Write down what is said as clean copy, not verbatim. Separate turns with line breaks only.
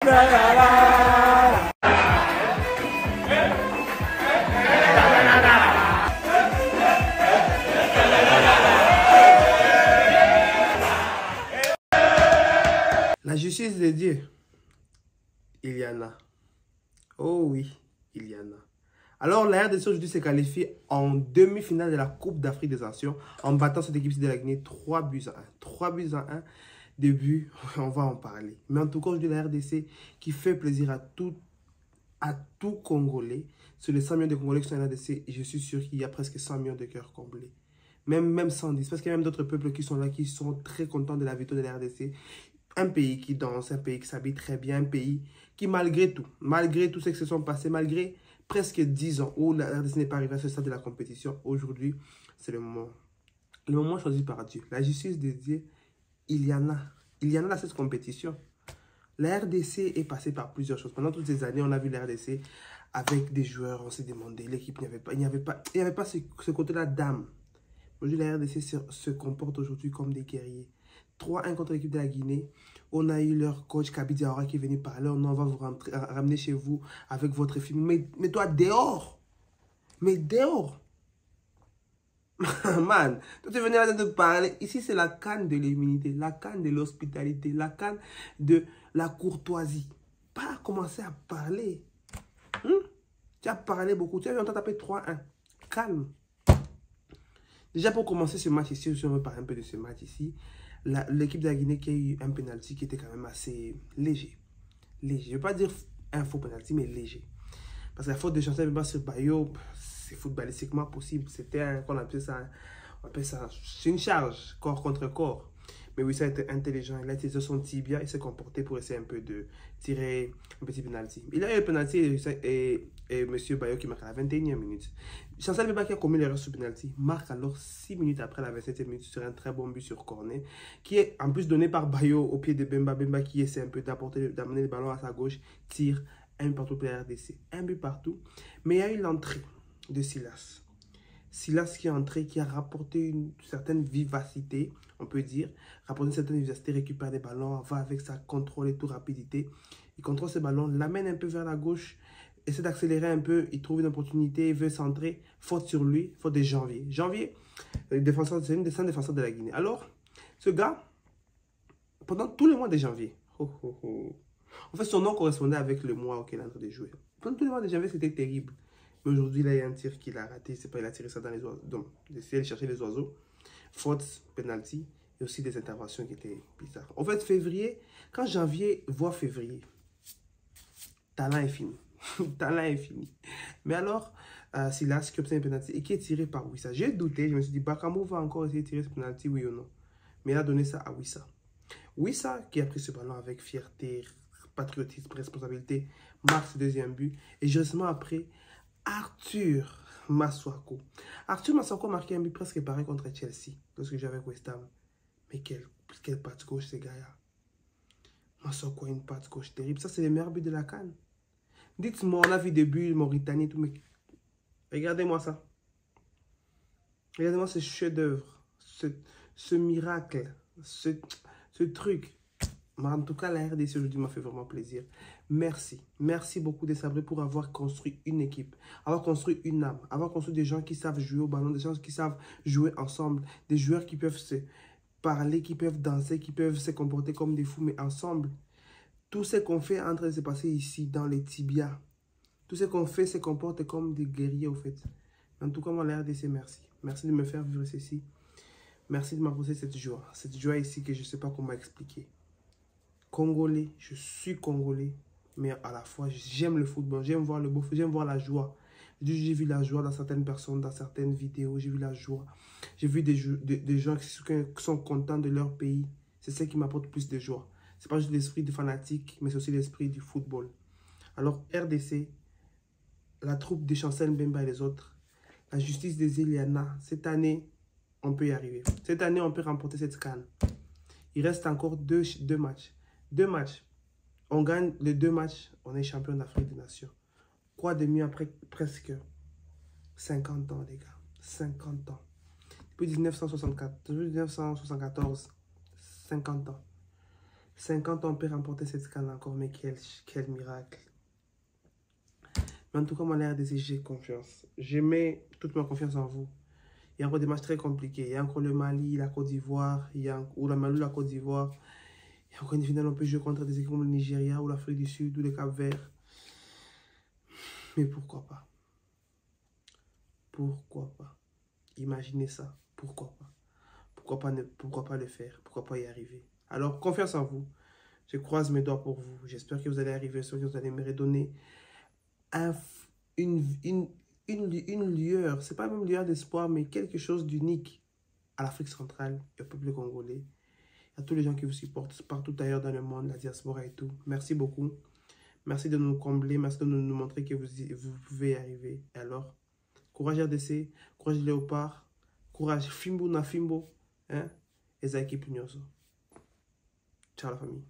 La justice de Dieu, il y en a. Oh oui, il y en a. Alors, la RDC aujourd'hui s'est qualifiée en demi-finale de la Coupe d'Afrique des Nations en battant cette équipe de la Guinée 3 buts à 1. 3 buts à 1. Début, on va en parler. Mais en tout cas, aujourd'hui, la RDC qui fait plaisir à tout Congolais. Sur les 100 millions de Congolais qui sont à la RDC, je suis sûr qu'il y a presque 100 millions de cœurs comblés. Même 110. Parce qu'il y a même d'autres peuples qui sont là, qui sont très contents de la victoire de la RDC. Un pays qui danse, un pays qui s'habille très bien, un pays qui malgré tout ce qui se sont passés, malgré presque 10 ans où la RDC n'est pas arrivée à ce stade de la compétition, aujourd'hui, c'est le moment. Le moment choisi par Dieu. La justice de Dieu, il y en a. Il y en a dans cette compétition. La RDC est passée par plusieurs choses. Pendant toutes ces années, on a vu la RDC avec des joueurs, on s'est demandé, l'équipe, il n'y avait pas ce côté-là d'âme. Aujourd'hui, la RDC se comporte aujourd'hui comme des guerriers. 3-1 contre l'équipe de la Guinée. On a eu leur coach Kaby Diawara qui est venu parler. On va vous ramener chez vous avec votre film. Mais toi, dehors. Mais dehors. Man, toi, tu es venu là de parler. Ici, c'est la canne de l'immunité, la canne de l'hospitalité, la canne de la courtoisie. Pas commencer à parler. Tu as parlé beaucoup. Tu as entendu taper 3-1. Calme. Déjà, pour commencer ce match ici, je veux parler un peu de ce match ici. L'équipe de la Guinée qui a eu un penalty qui était quand même assez léger. Léger. Je ne veux pas dire un faux penalty, mais léger. Parce que la faute de Chancel Mbemba sur Bayo, c'est footballistiquement possible. C'était on appelle ça, c'est une charge, corps contre corps. Mais oui, ça a été intelligent. Il a utilisé son tibia, il s'est comporté pour essayer un peu de tirer un petit penalty. Il a eu le penalty et M. Bayo qui marque à la 21e minute. Chancel Mbemba qui a commis l'erreur sur penalty marque alors 6 minutes après la 27e minute sur un très bon but sur corner qui est en plus donné par Bayo au pied de Bemba. Bemba qui essaie un peu d'amener le ballon à sa gauche, tire. Un but partout pour la RDC. Un but partout. Mais il y a eu l'entrée de Silas. Silas qui est entré, qui a rapporté une certaine vivacité, on peut dire. Rapporté une certaine vivacité, récupère des ballons, va avec sa contrôle et tout rapidité. Il contrôle ce ballon, l'amène un peu vers la gauche, essaie d'accélérer un peu, il trouve une opportunité, il veut centrer. Faute sur lui, faute de Janvier. Janvier, c'est un défenseur de la Guinée. Alors, ce gars, pendant tous les mois de janvier, en fait, son nom correspondait avec le mois auquel il est en train de jouer. Pendant tous les mois de janvier, c'était terrible. Mais aujourd'hui, là, il y a un tir qu'il a raté. C'est pas, il a tiré ça dans les oiseaux. Donc, il essayait de chercher les oiseaux. Faute, penalty. Et aussi des interventions qui étaient bizarres. En fait, février, quand janvier voit février, talent est fini. Talent est fini. Mais alors, Silas qui obtient un penalty et qui est tiré par Wissa. J'ai douté. Je me suis dit, Bakambu va encore essayer de tirer ce penalty, oui ou non. Mais il a donné ça à Wissa. Wissa qui a pris ce ballon avec fierté, patriotisme, responsabilité, marque ce deuxième but. Et justement après, Arthur Masuaku. Arthur Masuaku a marqué un but presque pareil contre Chelsea, lorsque j'avais avec West Ham. Mais quelle patte gauche, ces gars-là. Masuaku a une patte gauche terrible. Ça, c'est le meilleur but de la CAN. Dites-moi, on a vu des buts, Mauritanie, tout, mais regardez-moi ça. Regardez-moi ce chef-d'œuvre, ce miracle, ce truc. Mais en tout cas, la RDC aujourd'hui m'a fait vraiment plaisir. Merci. Merci beaucoup des Sabrés pour avoir construit une équipe, avoir construit une âme, avoir construit des gens qui savent jouer au ballon, des gens qui savent jouer ensemble, des joueurs qui peuvent se parler, qui peuvent danser, qui peuvent se comporter comme des fous, mais ensemble. Tout ce qu'on fait est en train de se passer ici, dans les tibias. Tout ce qu'on fait se comporte comme des guerriers, au fait. En tout cas, moi, la RDC, merci. Merci de me faire vivre ceci. Merci de m'apporter cette joie ici que je ne sais pas comment expliquer. Congolais, je suis Congolais, mais à la fois, j'aime le football, j'aime voir le beau foot, j'aime voir la joie. J'ai vu la joie dans certaines personnes, dans certaines vidéos, j'ai vu la joie. J'ai vu des gens qui sont contents de leur pays. C'est ça qui m'apporte plus de joie. Ce n'est pas juste l'esprit du fanatique, mais c'est aussi l'esprit du football. Alors, RDC, la troupe de Chancel Mbemba et les autres, la justice des Iliana, cette année, on peut y arriver. Cette année, on peut remporter cette CAN. Il reste encore deux matchs. 2 matchs. On gagne les 2 matchs, on est champion d'Afrique des Nations. Quoi de mieux après presque 50 ans, les gars. 50 ans. Depuis 1974, 50 ans. 50 ans, on peut remporter cette CAN encore, mais quel miracle. Mais en tout cas, moi, la RDC, j'ai confiance. Je mets toute ma confiance en vous. Il y a encore des matchs très compliqués. Il y a encore le Mali, la Côte d'Ivoire, ou la Mali, la Côte d'Ivoire. Il y a encore une finale, on peut jouer contre des équipes comme le Nigeria, ou l'Afrique du Sud, ou le Cap-Vert. Mais pourquoi pas? Pourquoi pas? Imaginez ça. Pourquoi pas? Pourquoi pas le faire? Pourquoi pas y arriver? Alors, confiance en vous. Je croise mes doigts pour vous. J'espère que vous allez arriver, que vous allez me redonner une lueur. Ce n'est pas même une lueur d'espoir, mais quelque chose d'unique à l'Afrique centrale et au peuple congolais. À tous les gens qui vous supportent partout ailleurs dans le monde, la diaspora et tout. Merci beaucoup. Merci de nous combler. Merci de nous montrer que vous pouvez y arriver. Et alors, courage RDC, courage Léopard, courage Fimbo na Fimbo. Hein? Et Zaki Punyoso. Ciao la famille.